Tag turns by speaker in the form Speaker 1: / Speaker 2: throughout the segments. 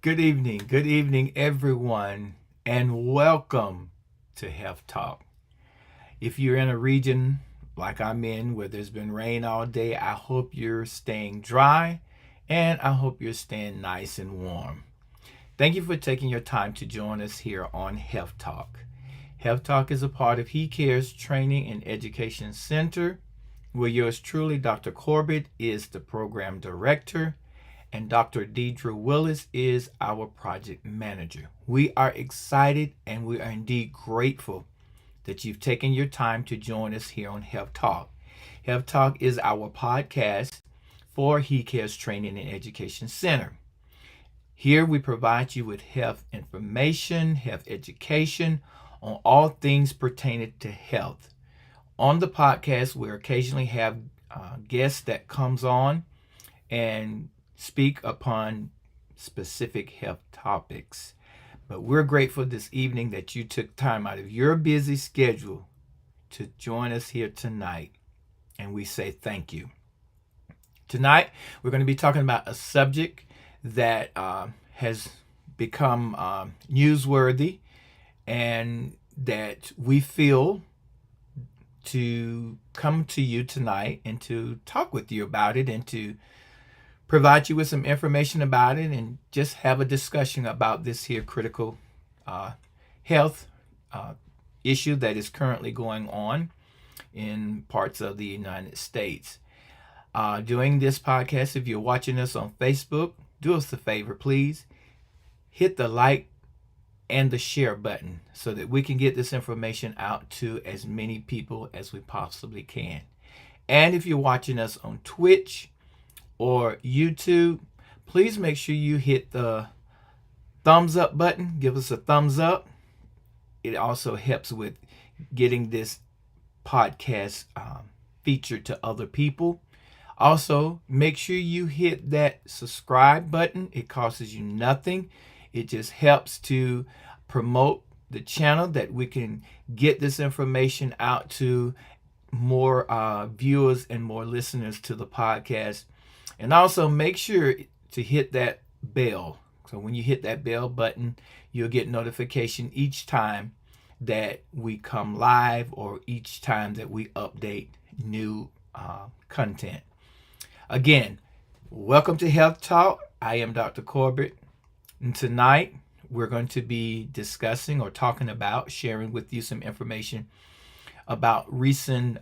Speaker 1: Good evening, everyone, and welcome to Health Talk. If you're in a region like I'm in where there's been rain all day, I hope you're staying dry and I hope you're staying nice and warm. Thank you for taking your time to join us here on Health Talk. Health Talk is a part of He Cares Training and Education Center, where yours truly, Dr. Corbett, is the program director and Dr. Deidre Willis is our project manager. We are excited and we are indeed grateful that you've taken your time to join us here on Health Talk. Health Talk is our podcast for He Cares Training and Education Center. Here we provide you with health information, health education on all things pertaining to health. On the podcast, we occasionally have guests that comes on and speak upon specific health topics. But we're grateful this evening that you took time out of your busy schedule to join us here tonight. And we say thank you. Tonight, we're going to be talking about a subject that has become newsworthy and that we feel to come to you tonight and to talk with you about it and to provide you with some information about it and just have a discussion about this here critical health issue that is currently going on in parts of the United States. During this podcast, if you're watching us on Facebook, do us a favor, please. Hit the like and the share button so that we can get this information out to as many people as we possibly can. And if you're watching us on Twitch or YouTube, please make sure you hit the thumbs up button. Give us a thumbs up. It also helps with getting this podcast featured to other people. Also, make sure you hit that subscribe button. It costs you nothing. It just helps to promote the channel that we can get this information out to more viewers and more listeners to the podcast. And also make sure to hit that bell. So when you hit that bell button, you'll get notification each time that we come live or each time that we update new content. Again, welcome to Health Talk. I am Dr. Corbett. And tonight we're going to be discussing or talking about, sharing with you some information about a recent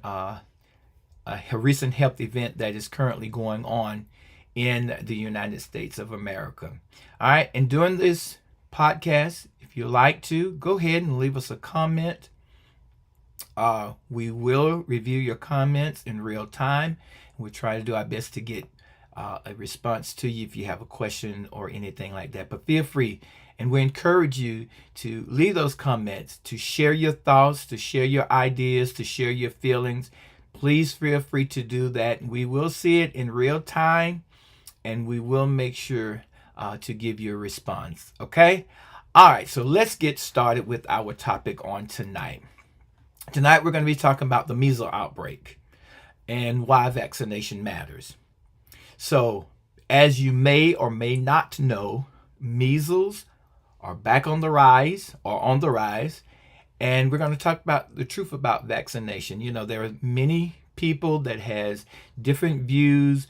Speaker 1: health event that is currently going on in the United States of America. All right, and during this podcast, if you like to, go ahead and leave us a comment. We will review your comments in real time. We'll try to do our best to get a response to you if you have a question or anything like that. But feel free, and we encourage you to leave those comments, to share your thoughts, to share your ideas, to share your feelings. Please feel free to do that. We will see it in real time, and we will make sure to give you a response. Okay? All right, so let's get started with our topic on tonight. Tonight, we're going to be talking about the measles outbreak and why vaccination matters. So, as you may or may not know, measles are back on the rise, and we're going to talk about the truth about vaccination. You know, there are many people that has different views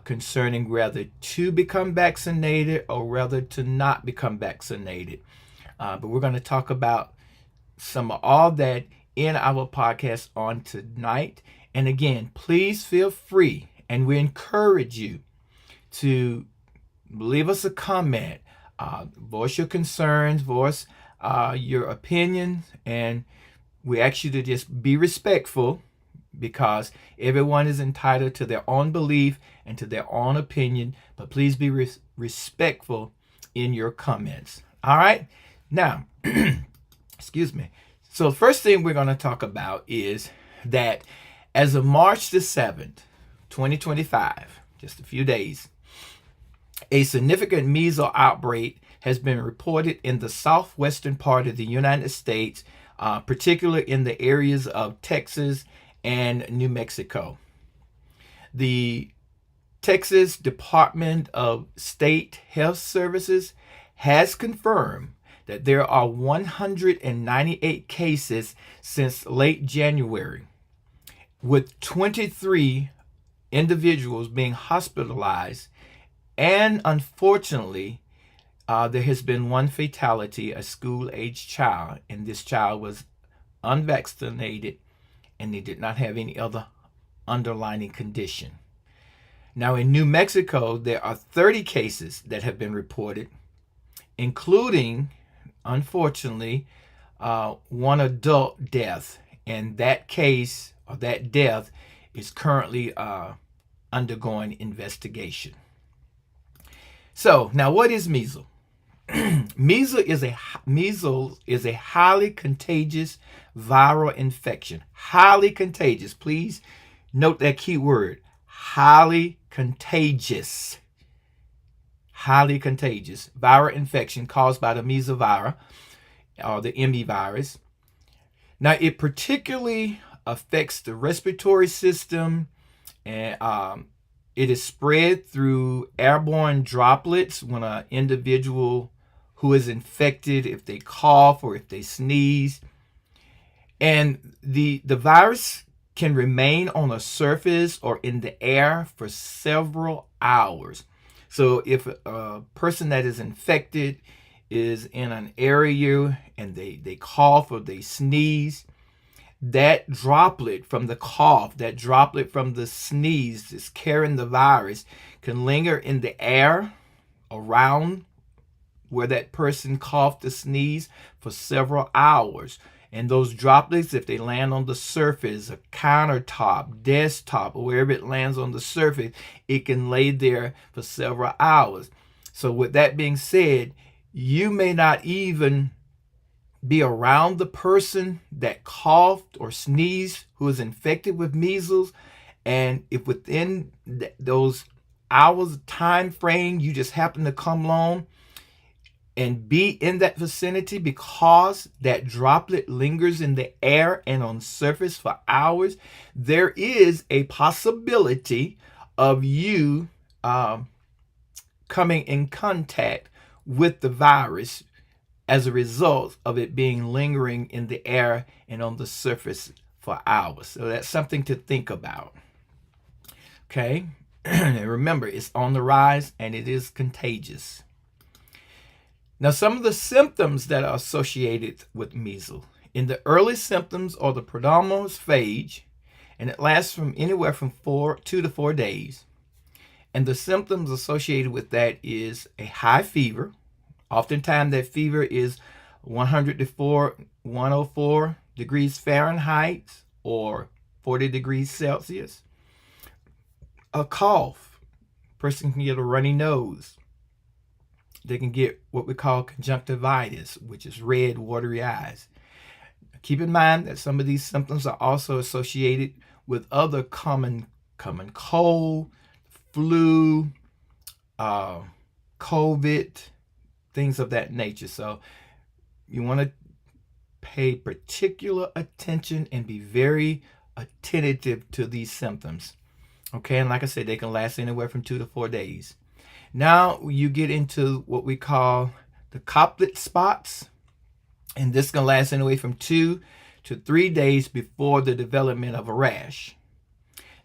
Speaker 1: concerning whether to become vaccinated or whether to not become vaccinated. But we're going to talk about some of all that in our podcast on tonight. And again, please feel free, and we encourage you to leave us a comment, voice your concerns, voice your opinions, and we ask you to just be respectful because everyone is entitled to their own belief and to their own opinion, but please be respectful in your comments. All right? Now, excuse me. So the first thing we're going to talk about is that as of March the 7th, 2025, just a few days, a significant measles outbreak has been reported in the southwestern part of the United States, particularly in the areas of Texas and New Mexico. The Texas Department of State Health Services has confirmed that there are 198 cases since late January, with 23 individuals being hospitalized, and unfortunately, there has been one fatality, a school-aged child, and this child was unvaccinated and they did not have any other underlying condition. Now, in New Mexico, there are 30 cases that have been reported, including, unfortunately, one adult death. And that case or that death is currently undergoing investigation. So, now what is measles? Measles is a highly contagious viral infection. Highly contagious. Please note that key word. Highly contagious. Highly contagious viral infection caused by the measles virus or the ME virus. Now, it particularly affects the respiratory system, and it is spread through airborne droplets when an individual who is infected, if they cough or if they sneeze. And the virus can remain on a surface or in the air for several hours. So if a person that is infected is in an area and they cough or they sneeze, that droplet from the cough, that droplet from the sneeze is carrying the virus, can linger in the air around where that person coughed or sneezed for several hours. And those droplets, if they land on the surface, a countertop, desktop, or wherever it lands on the surface, it can lay there for several hours. So with that being said, you may not even be around the person that coughed or sneezed who is infected with measles. And if within those hours time frame you just happen to come along and be in that vicinity, because that droplet lingers in the air and on surface for hours, there is a possibility of you coming in contact with the virus as a result of it being lingering in the air and on the surface for hours. So that's something to think about. Okay? And remember, it's on the rise and it is contagious. Now, some of the symptoms that are associated with measles. In the early symptoms are the prodromal phase, and it lasts from anywhere from 2 to 4 days. And the symptoms associated with that is a high fever. Oftentimes that fever is 104 degrees Fahrenheit or 40 degrees Celsius. A cough. Person can get a runny nose. They can get what we call conjunctivitis, which is red, watery eyes. Keep in mind that some of these symptoms are also associated with other common cold, flu, COVID, things of that nature. So you want to pay particular attention and be very attentive to these symptoms. Okay, and like I said, they can last anywhere from 2 to 4 days. Now you get into what we call the coplet spots, and this can last anywhere from 2 to 3 days before the development of a rash.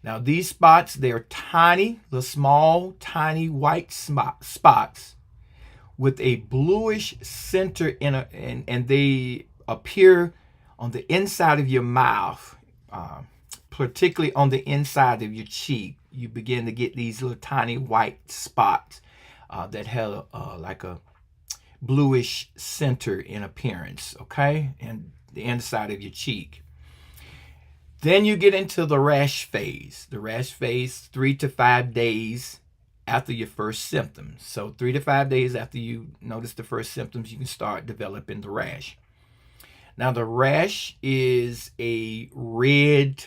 Speaker 1: Now these spots, they're tiny, the small, tiny white spots with a bluish center and they appear on the inside of your mouth, particularly on the inside of your cheek. You begin to get these little tiny white spots that have like a bluish center in appearance, okay, and the inside of your cheek. Then you get into the rash phase. The rash phase, 3 to 5 days after your first symptoms. So 3 to 5 days after you notice the first symptoms, you can start developing the rash. Now the rash is a red,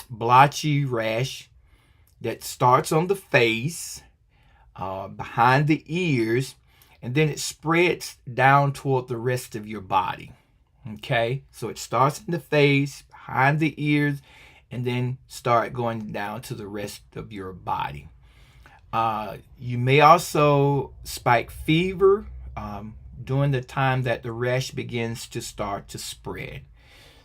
Speaker 1: blotchy rash that starts on the face, behind the ears, and then it spreads down toward the rest of your body. Okay, so it starts in the face, behind the ears, and then start going down to the rest of your body. You may also spike fever during the time that the rash begins to start to spread.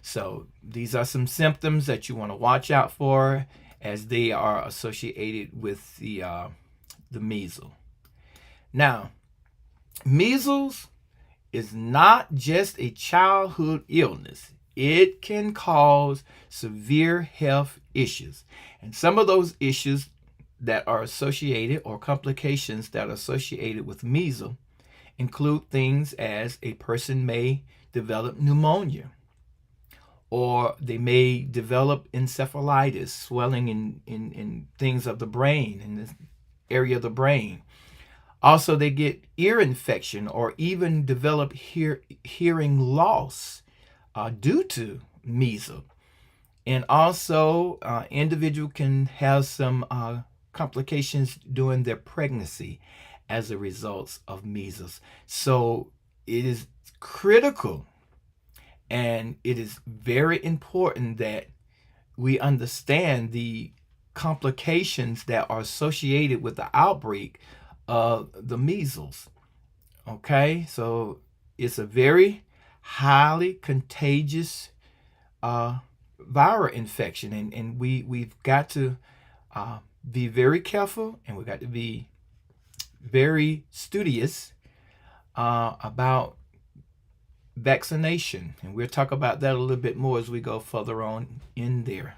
Speaker 1: So these are some symptoms that you want to watch out for as they are associated with the measles. Now, measles is not just a childhood illness. It can cause severe health issues. And some of those issues that are associated or complications that are associated with measles include things as a person may develop pneumonia, or they may develop encephalitis, swelling in things of the brain, in this area of the brain. Also, they get ear infection or even develop hearing loss due to measles. And also, individual can have some complications during their pregnancy as a result of measles. So it is critical and it is very important that we understand the complications that are associated with the outbreak of the measles. Okay, so it's a very highly contagious viral infection, and we've got to be very careful, and we've got to be very studious about vaccination, and we'll talk about that a little bit more as we go further on in there.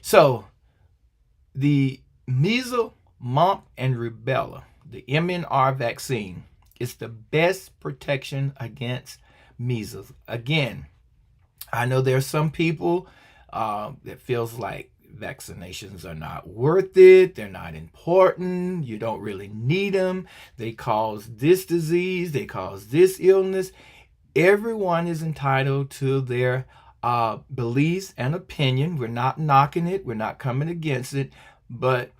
Speaker 1: So the measles, mumps, and rubella, the MMR vaccine, is the best protection against measles. Again, I know there are some people that feels like vaccinations are not worth it, they're not important, you don't really need them, they cause this disease, they cause this illness. Everyone is entitled to their beliefs and opinion. We're not knocking it, we're not coming against it, but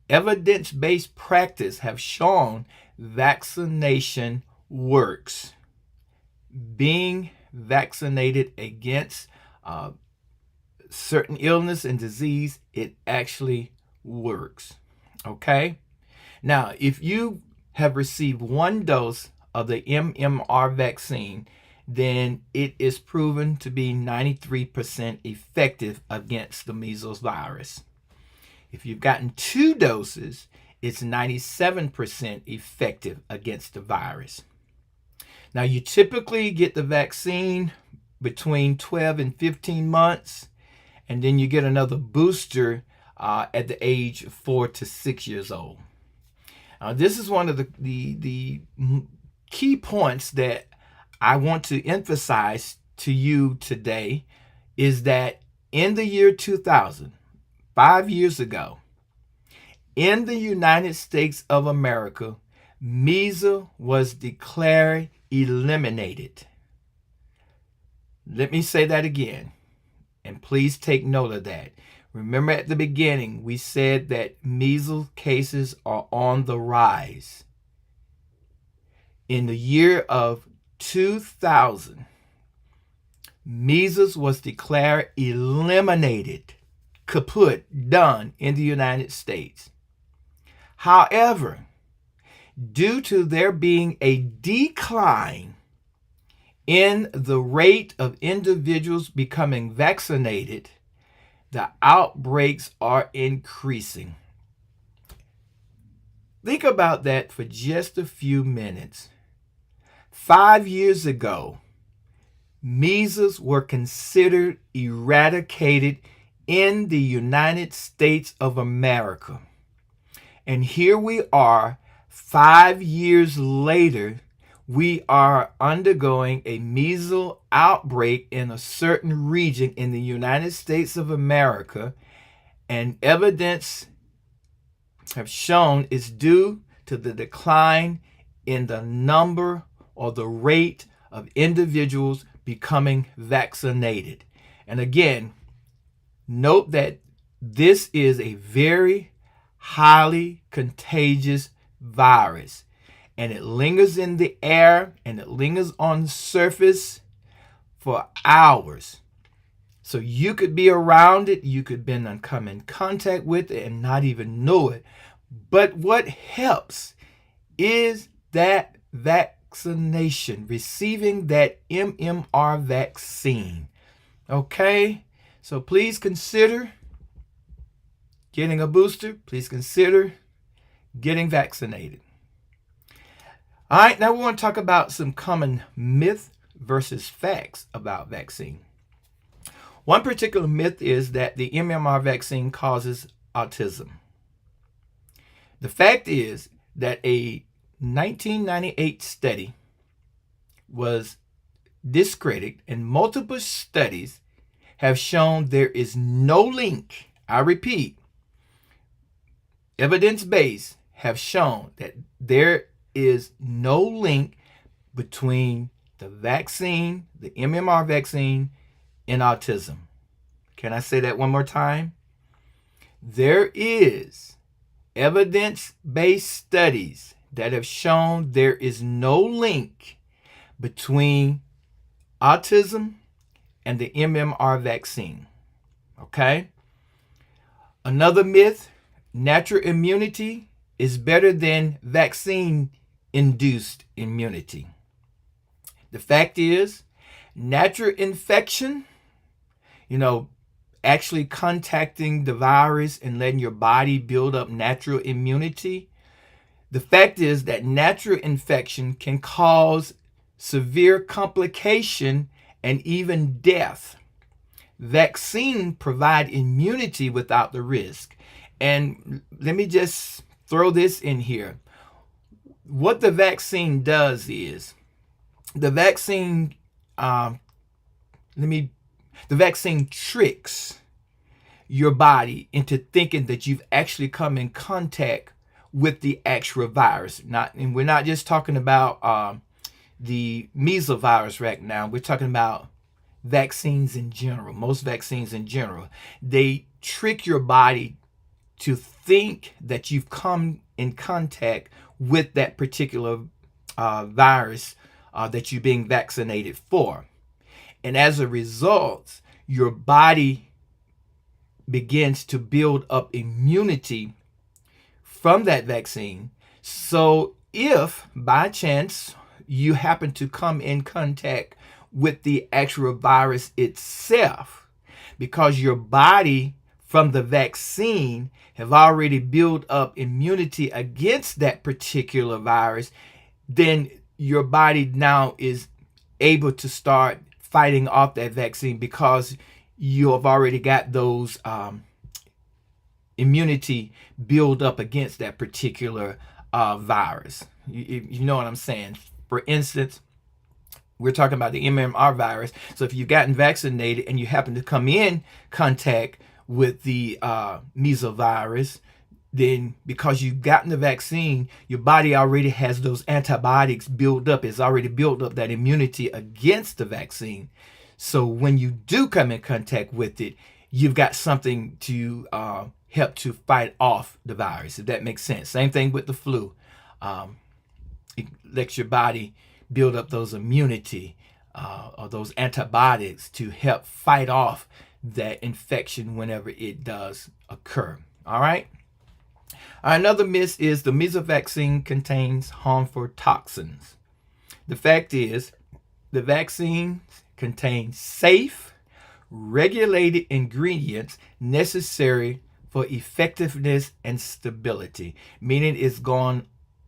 Speaker 1: evidence-based practice have shown vaccination works. Being vaccinated against certain illness and disease, it actually works. Okay? Now, if you have received one dose of the MMR vaccine, then it is proven to be 93% effective against the measles virus. If you've gotten 2 doses, it's 97% effective against the virus. Now, you typically get the vaccine between 12 and 15 months, and then you get another booster at the age of 4 to 6 years old. This is one of the key points that I want to emphasize to you today, is that in the year 2000, 5 years ago, in the United States of America, measles was declared eliminated. Let me say that again, and please take note of that. Remember at the beginning, we said that measles cases are on the rise. In the year of 2000, measles was declared eliminated, kaput, done in the United States. However, due to there being a decline in the rate of individuals becoming vaccinated, the outbreaks are increasing. Think about that for just a few minutes. 5 years ago, measles were considered eradicated in the United States of America. And here we are, 5 years later, we are undergoing a measles outbreak in a certain region in the United States of America, and evidence have shown it's due to the decline in the number or the rate of individuals becoming vaccinated. And again, note that this is a very highly contagious virus, and it lingers in the air and it lingers on the surface for hours. So you could be around it, you could come in contact with it and not even know it. But what helps is that vaccination, receiving that MMR vaccine. Okay? So please consider getting a booster. Please consider getting vaccinated. All right, now we want to talk about some common myth versus facts about vaccine. One particular myth is that the MMR vaccine causes autism. The fact is that a 1998 study was discredited, and multiple studies have shown there is no link. I repeat, evidence-based have shown that there is no link between the vaccine, the MMR vaccine, and autism. Can I say that one more time? There is evidence-based studies that have shown there is no link between autism and the MMR vaccine. Okay? Another myth, natural immunity is better than vaccine-induced immunity. The fact is, natural infection, actually contacting the virus and letting your body build up natural immunity. The fact is that natural infection can cause severe complication and even death. Vaccine provide immunity without the risk. And let me just throw this in here. What the vaccine does is the vaccine tricks your body into thinking that you've actually come in contact with the actual virus. And we're not just talking about the measles virus right now. We're talking about vaccines in general. Most vaccines in general, they trick your body to think that you've come in contact with that particular virus that you're being vaccinated for. And as a result, your body begins to build up immunity from that vaccine. So if by chance you happen to come in contact with the actual virus itself, because your body from the vaccine have already built up immunity against that particular virus, then your body now is able to start fighting off that vaccine because you have already got those immunity build up against that particular virus. You know what I'm saying? For instance, we're talking about the MMR virus. So if you've gotten vaccinated and you happen to come in contact with the measles virus, then because you've gotten the vaccine, your body already has those antibiotics built up. It's already built up that immunity against the vaccine. So when you do come in contact with it, you've got something to help to fight off the virus, if that makes sense. Same thing with the flu. It lets your body build up those immunity or those antibiotics to help fight off that infection whenever it does occur. All right. Another myth is the measles vaccine contains harmful toxins. The fact is, the vaccines contain safe, regulated ingredients necessary for effectiveness and stability, meaning it's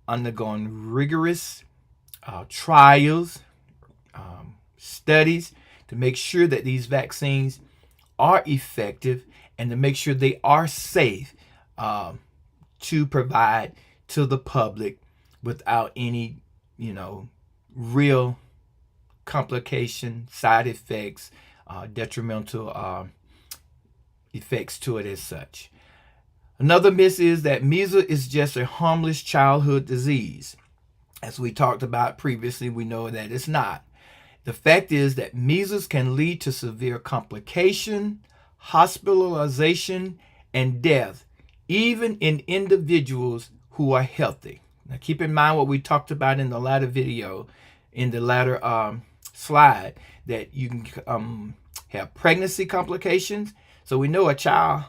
Speaker 1: undergone rigorous trials, studies to make sure that these vaccines are effective and to make sure they are safe to provide to the public without any, real complication, side effects, detrimental effects to it as such. Another myth is that measles is just a harmless childhood disease. As we talked about previously, we know that it's not. The fact is that measles can lead to severe complication, hospitalization, and death, even in individuals who are healthy. Now keep in mind what we talked about in the latter video, in the latter slide, that you can have pregnancy complications. So we know a child,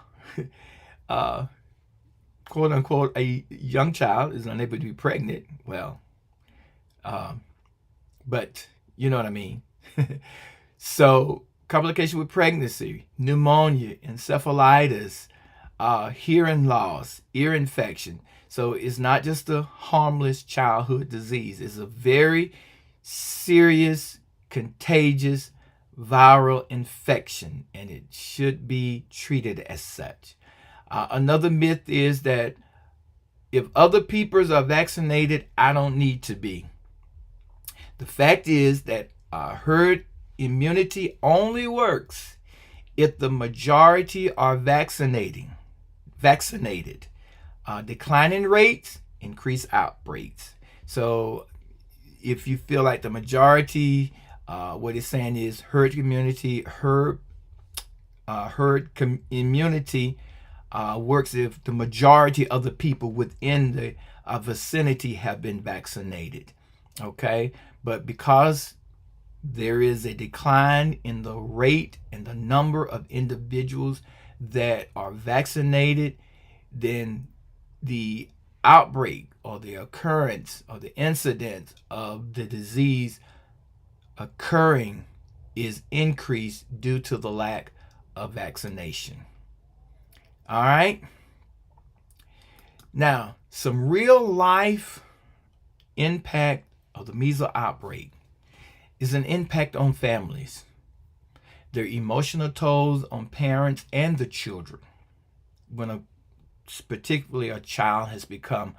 Speaker 1: quote unquote, a young child is unable to be pregnant. Well, but you know what I mean. So complication with pregnancy, pneumonia, encephalitis, hearing loss, ear infection. So it's not just a harmless childhood disease. It's a very serious, contagious viral infection, and it should be treated as such. Another myth is that if other peoples are vaccinated, I don't need to be. The fact is that herd immunity only works if the majority are vaccinated. Declining rates increase outbreaks. So if you feel like the majority, what it's saying is herd immunity works if the majority of the people within the vicinity have been vaccinated. Okay, but because there is a decline in the rate and the number of individuals that are vaccinated, then the outbreak or the occurrence or the incidence of the disease occurring is increased due to the lack of vaccination. All right. Now, some real life impact of the measles outbreak is an impact on families, their emotional tolls on parents and the children when particularly a child has become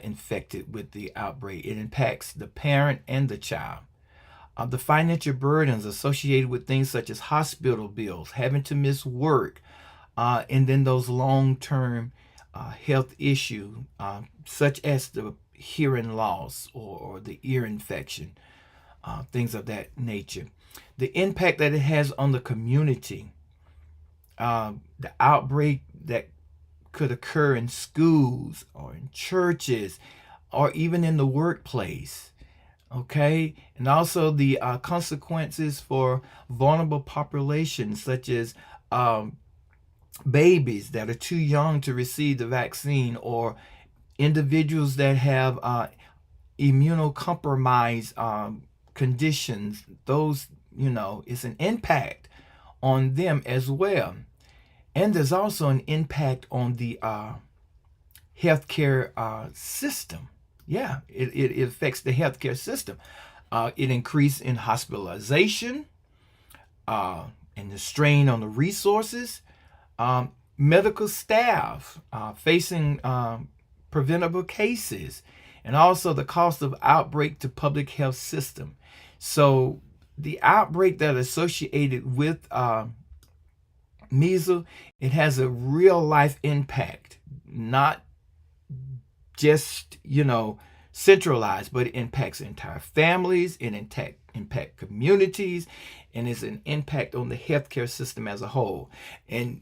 Speaker 1: infected with the outbreak. It impacts the parent and the child. The financial burdens associated with things such as hospital bills, having to miss work, and then those long-term health issues such as the hearing loss or the ear infection, things of that nature. The impact that it has on the community, the outbreak that could occur in schools or in churches or even in the workplace. Okay, and also the consequences for vulnerable populations such as babies that are too young to receive the vaccine, or individuals that have immunocompromised conditions. Those, it's an impact on them as well. And there's also an impact on the healthcare system. Yeah, it affects the healthcare system. It increases in hospitalization and the strain on the resources. Medical staff facing preventable cases, and also the cost of outbreak to public health system. So the outbreak that is associated with measles, it has a real life impact, not just centralized, but it impacts entire families, it impact communities, and it's an impact on the healthcare system as a whole. And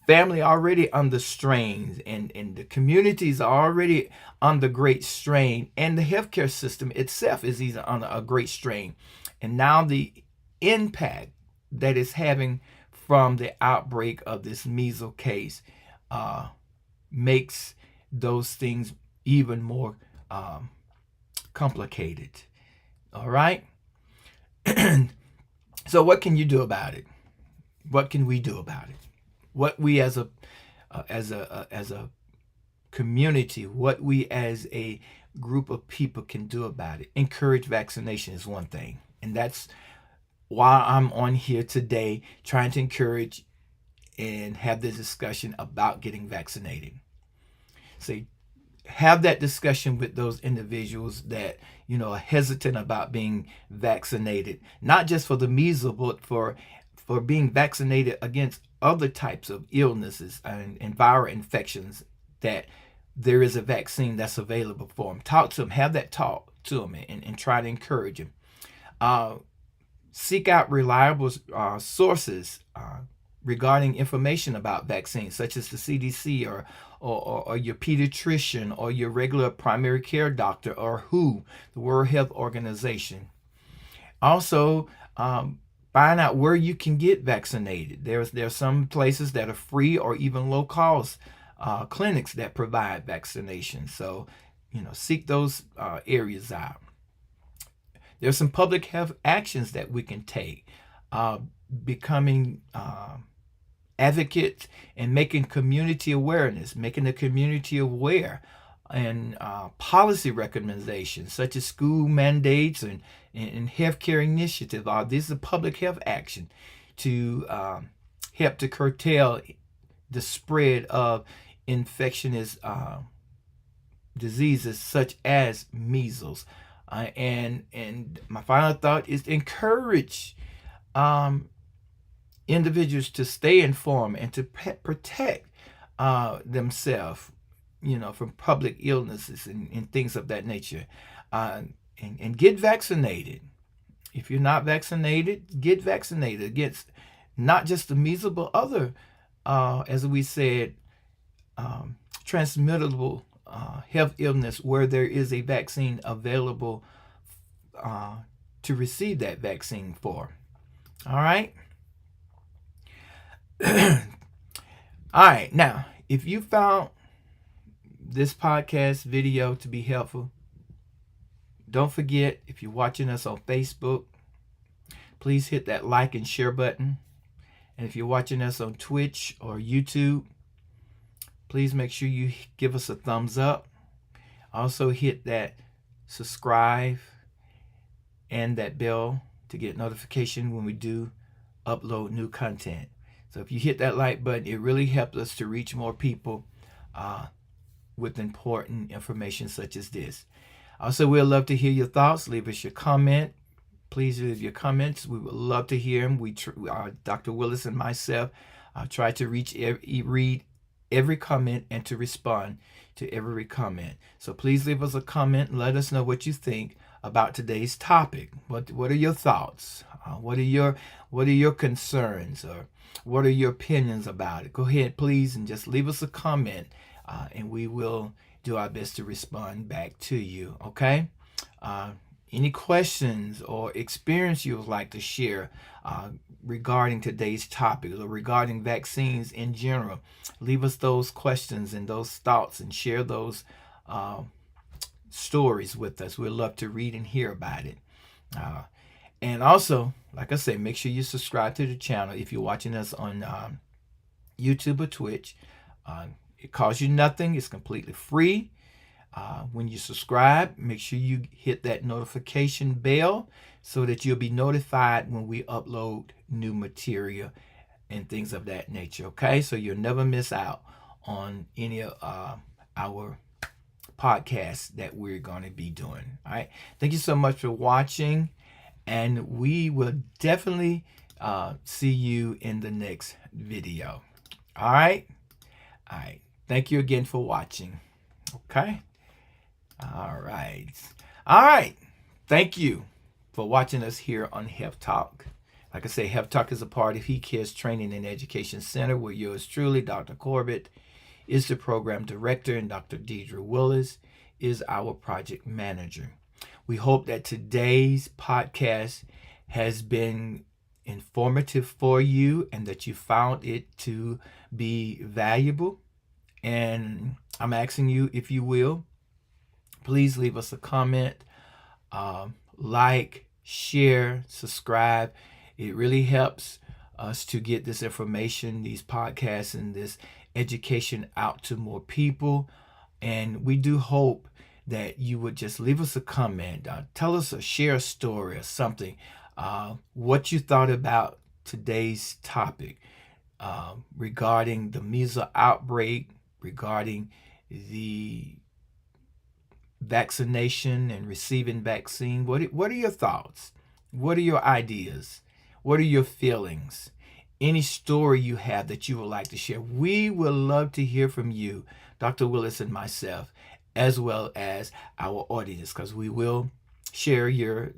Speaker 1: family already under strains, and the communities are already under great strain, and the healthcare system itself is either under a great strain. And now the impact that it's having from the outbreak of this measles case makes those things even more complicated. All right. So what can you do about it? What can we do about it? What we as a community, what we as a group of people can do about it? Encourage vaccination is one thing, and that's why I'm on here today, trying to encourage and have the discussion about getting vaccinated. So have that discussion with those individuals that are hesitant about being vaccinated, not just for the measles, but for being vaccinated against other types of illnesses and viral infections, that there is a vaccine that's available for them. Talk to them, have that talk to them, and try to encourage them. Seek out reliable sources regarding information about vaccines, such as the CDC or your pediatrician or your regular primary care doctor, or WHO, the World Health Organization. Also, Find out where you can get vaccinated. There's some places that are free or even low cost clinics that provide vaccinations. So, seek those areas out. There's some public health actions that we can take. Becoming advocates and making community awareness, making the community aware, and policy recommendations such as school mandates and healthcare initiative. These are public health action to help to curtail the spread of infectious diseases such as measles. And my final thought is encourage individuals to stay informed and to protect themselves, from public illnesses and things of that nature. And get vaccinated. If you're not vaccinated, get vaccinated against not just the measles, but other, as we said, transmittable health illness where there is a vaccine available to receive that vaccine for. All right. All right. Now, if you found this podcast video to be helpful, don't forget, if you're watching us on Facebook, please hit that like and share button. And if you're watching us on Twitch or YouTube, please make sure you give us a thumbs up. Also hit that subscribe and that bell to get notification when we do upload new content. So if you hit that like button, it really helps us to reach more people with important information such as this. Also, we'd love to hear your thoughts. Leave us your comment. Please leave your comments. We would love to hear them. Dr. Willis and myself try to read every comment and to respond to every comment. So please leave us a comment and let us know what you think about today's topic. What are your thoughts? What are your concerns, or what are your opinions about it? Go ahead, please, and just leave us a comment, and we will do our best to respond back to you. Okay? Any questions or experience you would like to share regarding today's topic or regarding vaccines in general, leave us those questions and those thoughts and share those stories with us. We'd love to read and hear about it. And also, like I said, make sure you subscribe to the channel if you're watching us on YouTube or Twitch. It costs you nothing. It's completely free. When you subscribe, make sure you hit that notification bell so that you'll be notified when we upload new material and things of that nature. Okay, so you'll never miss out on any of our podcasts that we're going to be doing. All right, thank you so much for watching, and we will definitely see you in the next video. All right. Thank you again for watching. Okay. All right. Thank you for watching us here on Health Talk. Like I say, Health Talk is a part of He Cares Training and Education Center, where yours truly, Dr. Corbett, is the program director, and Dr. Deidre Willis is our project manager. We hope that today's podcast has been informative for you and that you found it to be valuable. And I'm asking you, if you will, please leave us a comment, like, share, subscribe. It really helps us to get this information, these podcasts, and this education out to more people. And we do hope that you would just leave us a comment, tell us, or share a story or something, what you thought about today's topic regarding the measles outbreak, regarding the vaccination and receiving vaccine. What are your thoughts? What are your ideas? What are your feelings? Any story you have that you would like to share? We would love to hear from you, Dr. Willis and myself, as well as our audience, because we will share your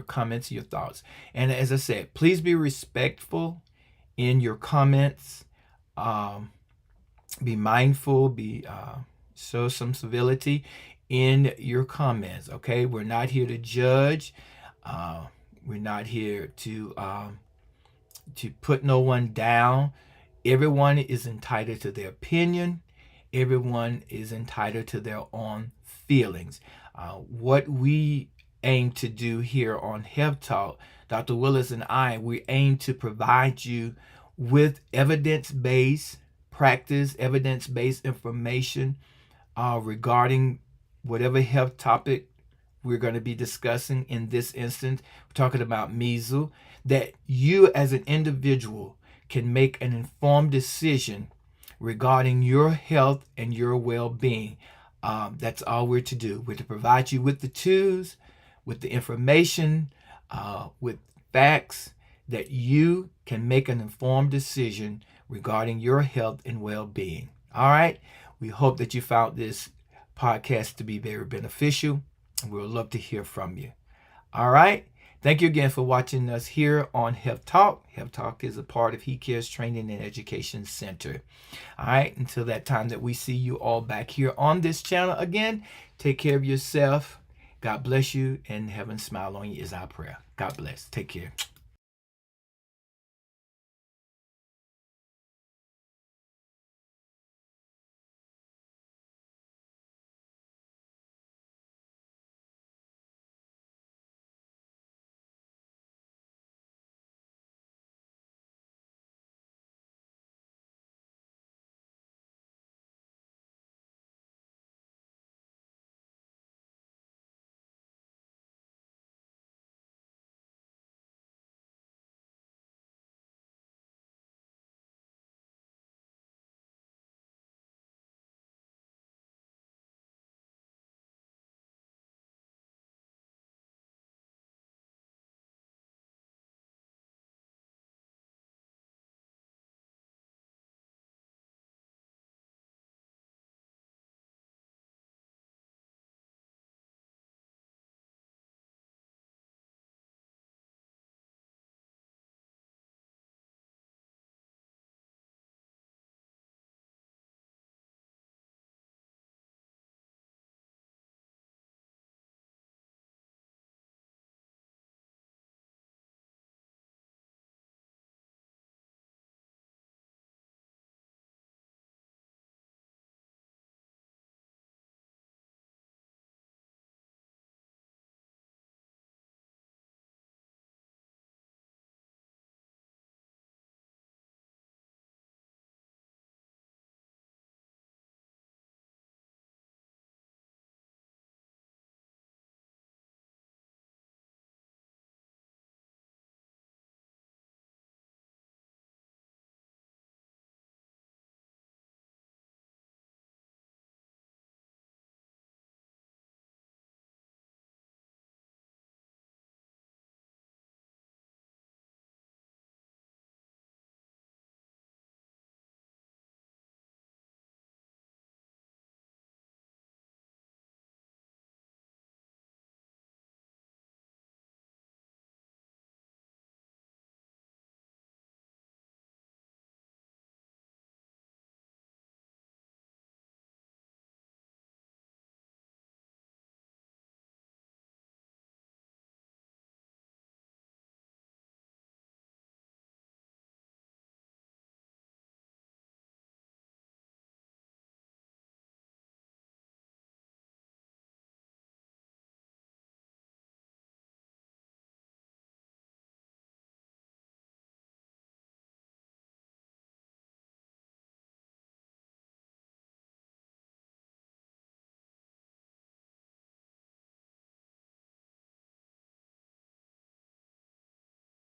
Speaker 1: comments, your thoughts. And as I said, please be respectful in your comments. Be mindful, show some civility in your comments. Okay, we're not here to judge. We're not here to to put no one down. Everyone is entitled to their opinion. Everyone is entitled to their own feelings. What we aim to do here on Health Talk, Dr. Willis and I, we aim to provide you with evidence-based practice, evidence-based information regarding whatever health topic we're going to be discussing. In this instance, we're talking about measles, that you as an individual can make an informed decision regarding your health and your well-being. That's all we're to do. We're to provide you with the tools, with the information, with facts that you can make an informed decision regarding your health and well-being. All right? We hope that you found this podcast to be very beneficial, and we'll love to hear from you. All right? Thank you again for watching us here on Health Talk. Health Talk is a part of He Cares Training and Education Center. All right, until that time that we see you all back here on this channel again, take care of yourself. God bless you, and heaven smile on you is our prayer. God bless. Take care.